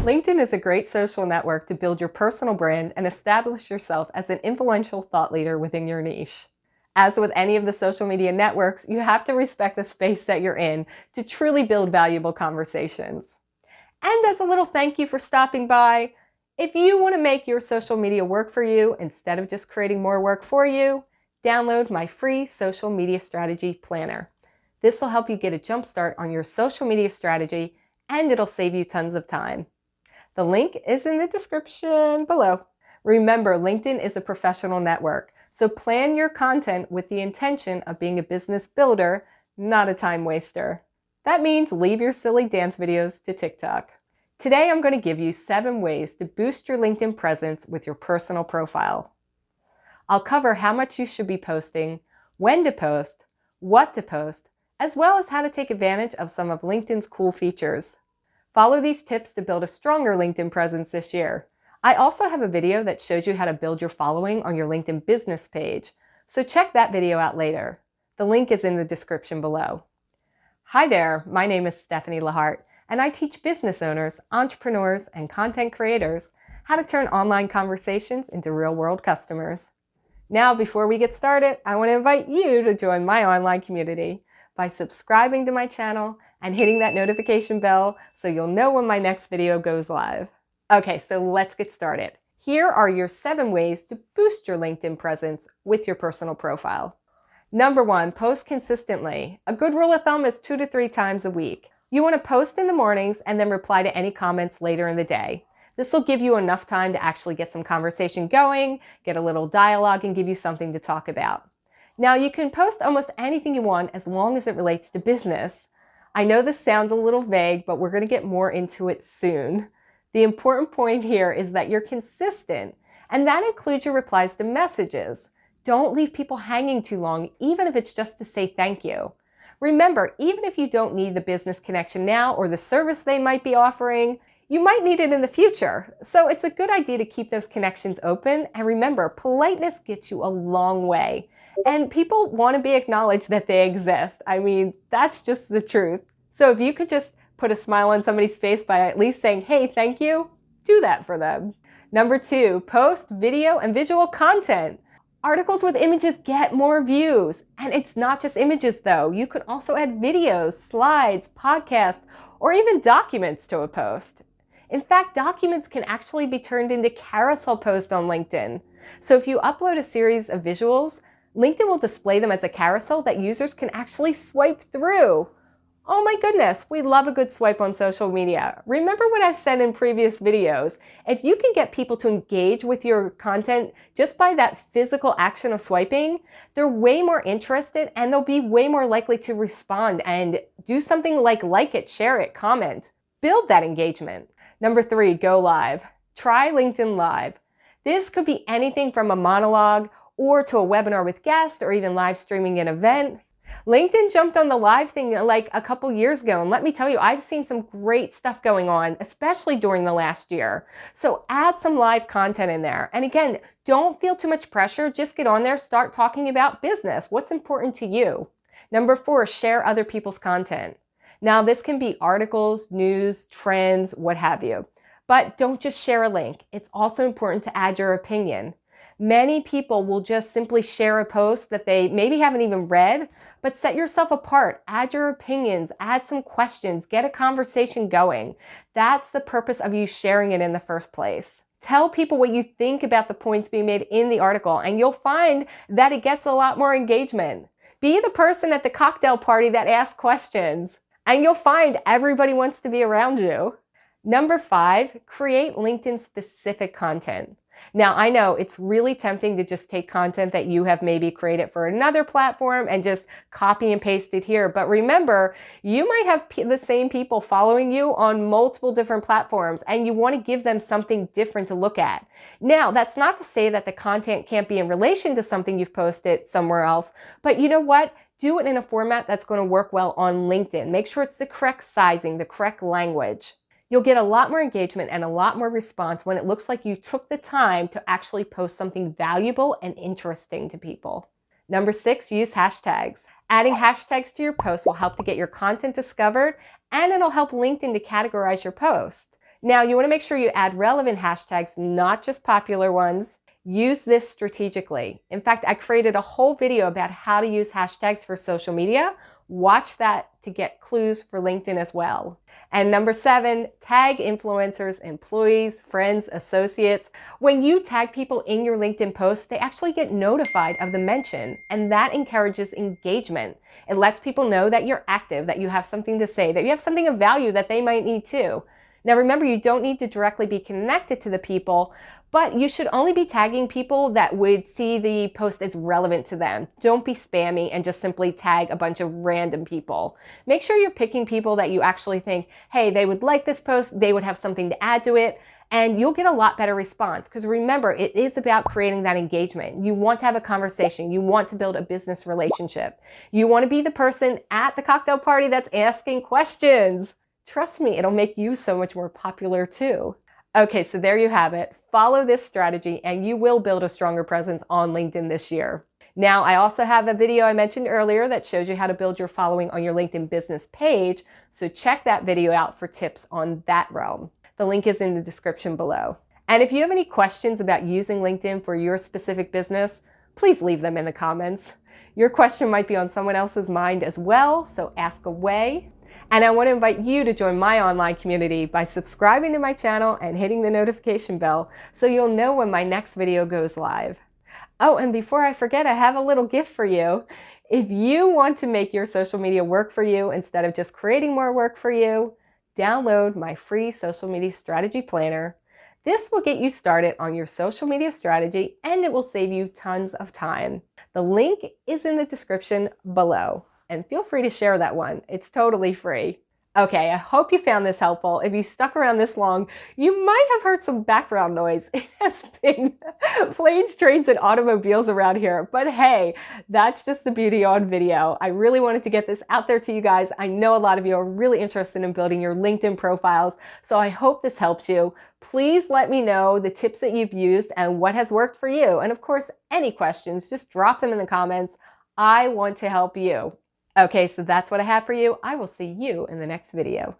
LinkedIn is a great social network to build your personal brand and establish yourself as an influential thought leader within your niche. As with any of the social media networks, you have to respect the space that you're in to truly build valuable conversations. And as a little thank you for stopping by, if you want to make your social media work for you instead of just creating more work for you, download my free social media strategy planner. This will help you get a jump start on your social media strategy, and it'll save you tons of time. The link is in the description below. Remember, LinkedIn is a professional network, so plan your content with the intention of being a business builder, not a time waster. That means leave your silly dance videos to TikTok. Today, I'm going to give you 7 ways to boost your LinkedIn presence with your personal profile. I'll cover how much you should be posting, when to post, what to post, as well as how to take advantage of some of LinkedIn's cool features. Follow these tips to build a stronger LinkedIn presence this year. I also have a video that shows you how to build your following on your LinkedIn business page, so check that video out later. The link is in the description below. Hi there, my name is Stephanie Lahart, and I teach business owners, entrepreneurs, and content creators how to turn online conversations into real-world customers. Now, before we get started, I want to invite you to join my online community by subscribing to my channel and hitting that notification bell so you'll know when my next video goes live. Okay, so let's get started. Here are your 7 ways to boost your LinkedIn presence with your personal profile. Number 1, post consistently. A good rule of thumb is 2 to 3 times a week. You want to post in the mornings and then reply to any comments later in the day. This will give you enough time to actually get some conversation going, get a little dialogue, and give you something to talk about. Now, you can post almost anything you want as long as it relates to business. I know this sounds a little vague, but we're going to get more into it soon. The important point here is that you're consistent, and that includes your replies to messages. Don't leave people hanging too long, even if it's just to say thank you. Remember, even if you don't need the business connection now or the service they might be offering, you might need it in the future. So it's a good idea to keep those connections open. And remember, politeness gets you a long way. And people want to be acknowledged that they exist. I mean, that's just the truth. So if you could just put a smile on somebody's face by at least saying, hey, thank you, do that for them. Number 2, post video and visual content. Articles with images get more views. And it's not just images though. You can also add videos, slides, podcasts, or even documents to a post. In fact, documents can actually be turned into carousel posts on LinkedIn. So if you upload a series of visuals, LinkedIn will display them as a carousel that users can actually swipe through. Oh my goodness, we love a good swipe on social media. Remember what I've said in previous videos. If you can get people to engage with your content just by that physical action of swiping, they're way more interested and they'll be way more likely to respond and do something like it, share it, comment. Build that engagement. Number 3, go live. Try LinkedIn Live. This could be anything from a monologue or to a webinar with guests or even live streaming an event. LinkedIn jumped on the live thing like a couple years ago, and let me tell you, I've seen some great stuff going on, especially during the last year. So add some live content in there. And again, don't feel too much pressure. Just get on there, start talking about business. What's important to you? Number 4, share other people's content. Now, this can be articles, news, trends, what have you. But don't just share a link. It's also important to add your opinion. Many people will just simply share a post that they maybe haven't even read, but set yourself apart, add your opinions, add some questions, get a conversation going. That's the purpose of you sharing it in the first place. Tell people what you think about the points being made in the article, and you'll find that it gets a lot more engagement. Be the person at the cocktail party that asks questions, and you'll find everybody wants to be around you. Number 5, create LinkedIn specific content. Now, I know it's really tempting to just take content that you have maybe created for another platform and just copy and paste it here. But remember, you might have the same people following you on multiple different platforms, and you want to give them something different to look at. Now, that's not to say that the content can't be in relation to something you've posted somewhere else, but you know what? Do it in a format that's going to work well on LinkedIn. Make sure it's the correct sizing, the correct language. You'll get a lot more engagement and a lot more response when it looks like you took the time to actually post something valuable and interesting to people. Number 6, use hashtags. Adding hashtags to your post will help to get your content discovered, and it'll help LinkedIn to categorize your post. Now, you want to make sure you add relevant hashtags, not just popular ones. Use this strategically. In fact, I created a whole video about how to use hashtags for social media. Watch that to get clues for LinkedIn as well. And number 7, tag influencers, employees, friends, associates. When you tag people in your LinkedIn posts, they actually get notified of the mention, and that encourages engagement. It lets people know that you're active, that you have something to say, that you have something of value that they might need too. Now remember, you don't need to directly be connected to the people, but you should only be tagging people that would see the post as relevant to them. Don't be spammy and just simply tag a bunch of random people. Make sure you're picking people that you actually think, hey, they would like this post, they would have something to add to it, and you'll get a lot better response. Because remember, it is about creating that engagement. You want to have a conversation. You want to build a business relationship. You want to be the person at the cocktail party that's asking questions. Trust me, it'll make you so much more popular too. Okay, so there you have it. Follow this strategy and you will build a stronger presence on LinkedIn this year. Now, I also have a video I mentioned earlier that shows you how to build your following on your LinkedIn business page, so check that video out for tips on that realm. The link is in the description below. And if you have any questions about using LinkedIn for your specific business, please leave them in the comments. Your question might be on someone else's mind as well, so ask away. And I want to invite you to join my online community by subscribing to my channel and hitting the notification bell so you'll know when my next video goes live. Oh, and before I forget, I have a little gift for you. If you want to make your social media work for you instead of just creating more work for you, download my free social media strategy planner. This will get you started on your social media strategy and it will save you tons of time. The link is in the description below. And feel free to share that one. It's totally free. Okay, I hope you found this helpful. If you stuck around this long, you might have heard some background noise. It has been planes, trains, and automobiles around here. But hey, that's just the beauty on video. I really wanted to get this out there to you guys. I know a lot of you are really interested in building your LinkedIn profiles, so I hope this helps you. Please let me know the tips that you've used and what has worked for you. And of course, any questions, just drop them in the comments. I want to help you. Okay, so that's what I have for you. I will see you in the next video.